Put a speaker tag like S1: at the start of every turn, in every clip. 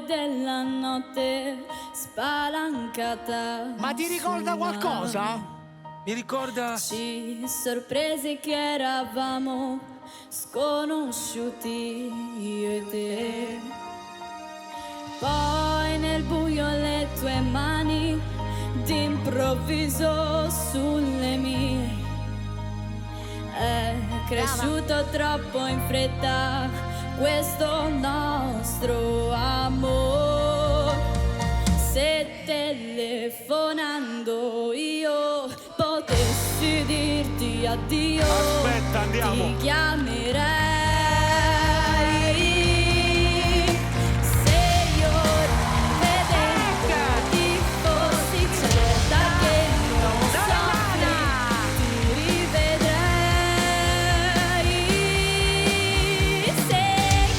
S1: della notte spalancata.
S2: Ma ti ricorda qualcosa?
S3: Mi ricorda...
S1: Ci sorprese che eravamo sconosciuti io e te. Poi nel buio le tue mani d'improvviso sulle mie. È cresciuto troppo in fretta questo nostro amore. Se telefonando io potessi dirti addio,
S4: aspetta, andiamo.
S1: ti chiamerei. Se io vedendoti fossi certa che non soffri, ti rivedrei. Se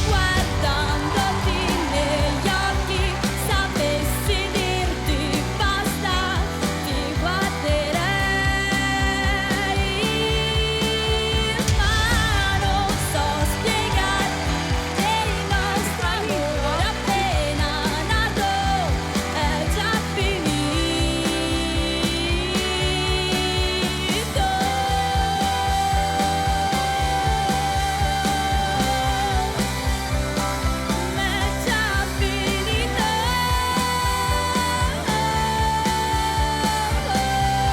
S1: guardandoti negli occhi sapessi dirti basta, ti guarderei. Ma non so spiegarti che il nostro amore appena nato è già finito. È già finito.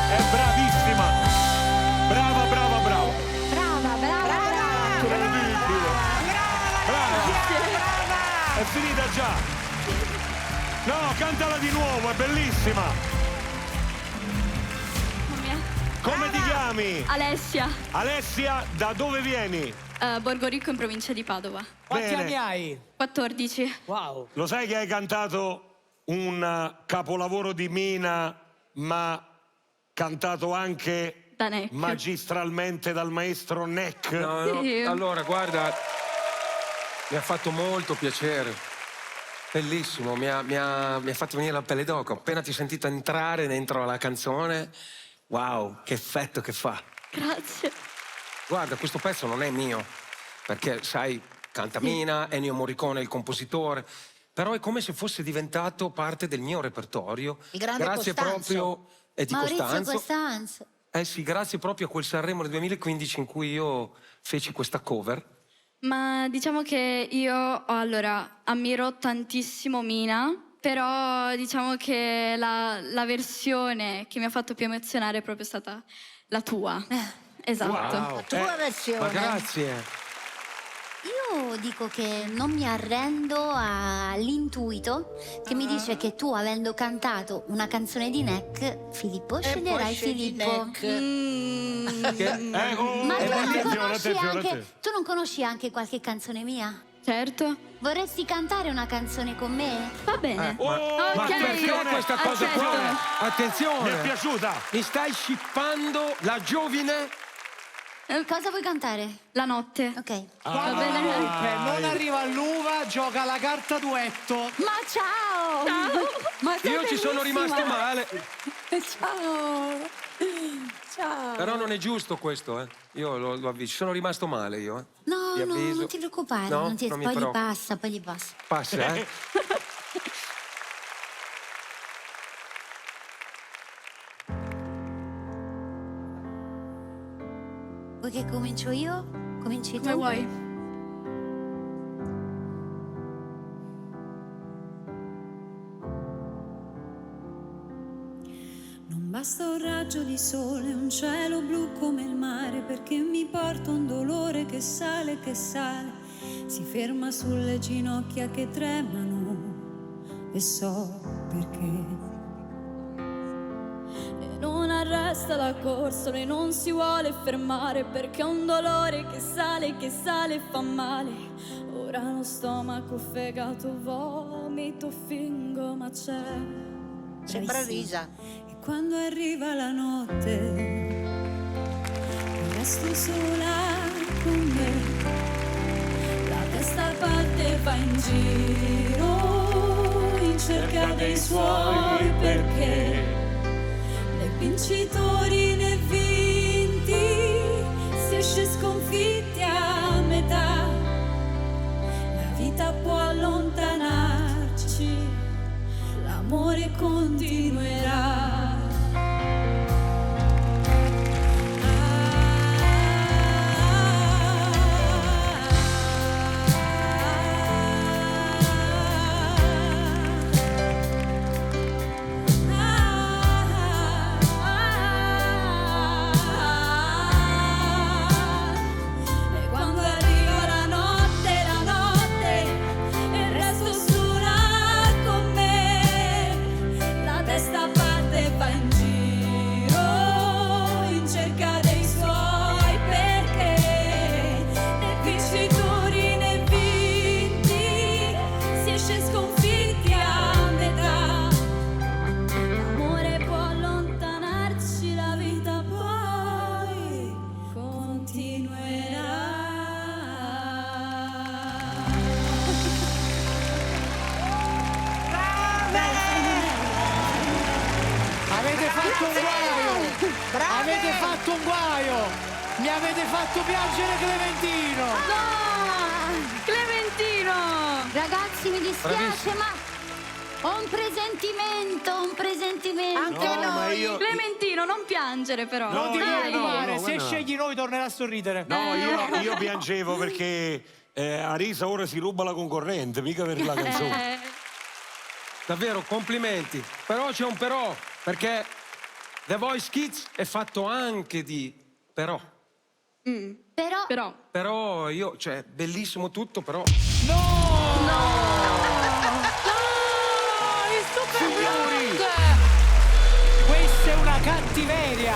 S4: È bravissima. Brava. Incredibile. Brava. È finita già. No, cantala di nuovo, è bellissima.
S1: Mamma mia.
S4: Come ti chiami?
S1: Alessia,
S4: Alessia, da dove vieni?
S1: Borgorico in provincia di Padova.
S2: Quanti
S4: Bene.
S2: anni hai?
S1: 14.
S2: Wow.
S4: Lo sai che hai cantato un capolavoro di Mina, ma cantato anche
S1: Da Neck.
S4: magistralmente dal maestro Neck?
S3: No,
S1: Sì.
S3: allora, guarda, mi ha fatto molto piacere. Bellissimo, mi ha fatto venire la pelle d'oca. Appena ti ho sentito entrare dentro la canzone, wow, che effetto che fa.
S1: Grazie.
S3: Guarda, questo pezzo non è mio, perché sai, canta Mina, Ennio Morricone è il compositore, però è come se fosse diventato parte del mio repertorio.
S5: Il grande
S3: Grazie
S5: Costanzo.
S3: proprio e di
S5: Maurizio
S3: Costanzo.
S5: Costanzo.
S3: Eh sì, grazie proprio a quel Sanremo del 2015 in cui io feci questa cover.
S1: Ma diciamo che io allora ammiro tantissimo Mina, però diciamo che la versione che mi ha fatto più emozionare è proprio stata la tua. Esatto.
S3: Wow.
S5: La tua versione.
S3: Ma grazie.
S5: Io dico che non mi arrendo all'intuito che mi dice che tu, avendo cantato una canzone di Neck, Filippo, sceglierai Filippo.
S1: Mm.
S5: Ma tu non conosci
S4: attenzione.
S5: tu non conosci anche qualche canzone mia?
S1: Certo.
S5: Vorresti cantare una canzone con me?
S1: Va bene.
S4: Oh,
S1: Ok.
S3: Ma perché questa cosa qua?
S4: Mi è
S3: Attenzione,
S4: piaciuta.
S3: mi stai scippando la giovine?
S5: Cosa vuoi cantare?
S1: La notte.
S5: Ok.
S2: Quando
S1: bene.
S2: la volpe non arriva all'uva, gioca la carta duetto.
S5: Ma ciao! Ma sei
S3: Io ci sono
S5: bellissima.
S3: rimasto male.
S5: Ciao! Ciao!
S3: Però non è giusto questo, eh. Io lo avviso, ci sono rimasto male io, eh.
S5: No,
S3: Ti
S5: no,
S3: avviso.
S5: non ti preoccupare,
S3: No,
S5: non ti...
S3: non mi
S5: poi gli
S3: preoccupo.
S5: passa, poi gli passa.
S3: Passa, eh.
S5: Vuoi che comincio io? Cominci tu?
S1: Come vuoi.
S6: Non basta un raggio di sole, un cielo blu come il mare, perché mi porta un dolore che sale, si ferma sulle ginocchia che tremano e so perché.
S1: E non arresta la corsa, lui non si vuole fermare, perché è un dolore che sale e fa male. Ora lo stomaco, fegato, vomito, fingo, ma
S5: Sembra
S6: Dai, sì.
S5: risa.
S6: E quando arriva la notte resto sola con me, la testa parte va in giro in cerca dei suoi perché, né vincitori né vinti, si esce sconfitti a metà, la vita può allontanarci l'amore continuerà. E quando arriva la notte e resto sola con me, la testa parte e va in giro in cerca dei suoi perché, né vincitori né vinti, si esce sconfitti a metà. L'amore può allontanarci, la vita poi continuerà.
S2: Avete fatto un guaio! Avete fatto un guaio! Mi avete fatto piangere Clementino!
S1: Clementino!
S5: Ragazzi, mi dispiace,
S3: Bravissimo.
S5: ma ho un presentimento.
S7: Anche
S4: No, ma
S7: noi.
S4: io...
S1: Clementino, non piangere però.
S4: No,
S2: Non ti
S4: io
S2: preoccupare,
S4: no,
S2: se
S4: guarda.
S2: scegli noi tornerà a sorridere.
S4: No, io piangevo perché Arisa ora si ruba la concorrente, mica per la canzone.
S3: Davvero, complimenti. Però c'è un però, perché The Voice Kids è fatto anche di però.
S5: Però
S3: Però io, cioè, bellissimo tutto, però...
S2: Questa è una cattiveria!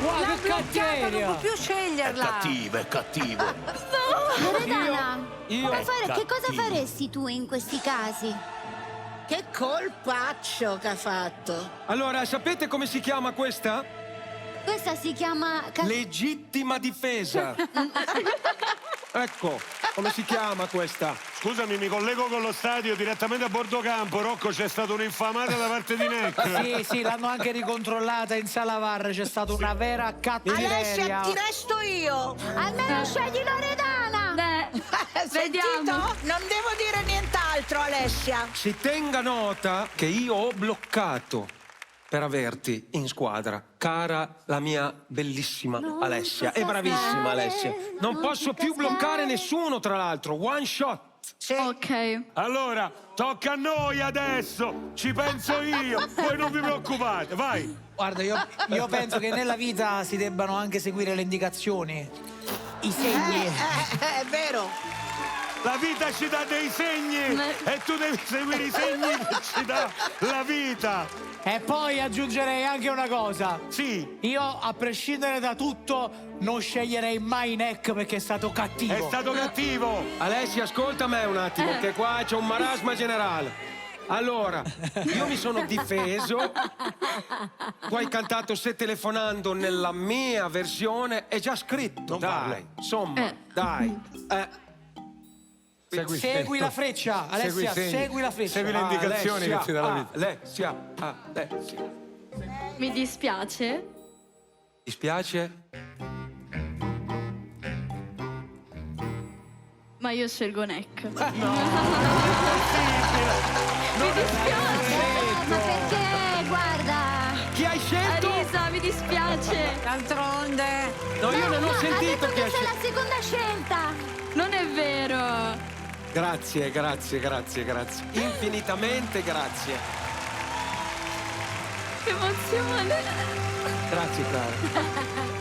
S2: Wow,
S7: L'ha
S2: che
S7: bloccata,
S2: cattiveria!
S7: non può più sceglierla.
S4: È cattivo.
S5: Loredana,
S3: io-
S5: che cosa faresti tu in questi casi?
S7: Che colpaccio che ha fatto.
S3: Allora, sapete come si chiama questa?
S5: Questa si chiama
S3: Legittima difesa. Ecco, come si chiama questa?
S4: Scusami, mi collego con lo stadio direttamente a bordo campo. Rocco, c'è stata un'infamata da parte di Neck.
S2: Sì, l'hanno anche ricontrollata in sala VAR, c'è stata una vera
S7: Alessia,
S2: cattiveria.
S7: ti resto io.
S5: Almeno scegli Loredana!
S7: Sentito?
S1: Vediamo.
S7: Non devo dire nient'altro, Alessia.
S3: Si tenga nota che io ho bloccato per averti in squadra, cara la mia bellissima Alessia. E bravissima Alessia. Non posso più bloccare nessuno, tra l'altro. One shot.
S7: Sì.
S1: Ok.
S4: Allora, tocca a noi adesso. Ci penso io. Voi non vi preoccupate, vai.
S2: Guarda, io penso che nella vita si debbano anche seguire le indicazioni, i segni.
S7: È vero.
S4: La vita ci dà dei segni e tu devi seguire i segni che ci dà la vita.
S2: E poi aggiungerei anche una cosa.
S4: Sì,
S2: Io, a prescindere da tutto, non sceglierei mai Neck perché è stato cattivo.
S4: è stato cattivo.
S3: Alessia, ascolta me un attimo, che qua c'è un marasma generale. Allora, io mi sono difeso. Tu hai cantato Se telefonando nella mia versione, è già scritto.
S4: Non
S3: Dai,
S4: vale.
S3: insomma, dai.
S2: Segui la freccia, Alessia, segui la freccia.
S4: Segui le indicazioni che ti dà la vita.
S3: Alessia.
S1: Mi dispiace.
S3: Ti spiace?
S1: Ma io scelgo Neck.
S5: Ma perché, guarda...
S3: Chi hai scelto?
S1: Arisa, mi dispiace.
S7: D'altronde.
S3: No, io non ho
S5: ha
S3: sentito
S5: detto
S3: chi ha
S5: che sei
S3: scelto.
S5: la seconda scelta.
S1: Non è vero.
S3: Grazie. Infinitamente grazie.
S1: Che emozione.
S3: Grazie, cara.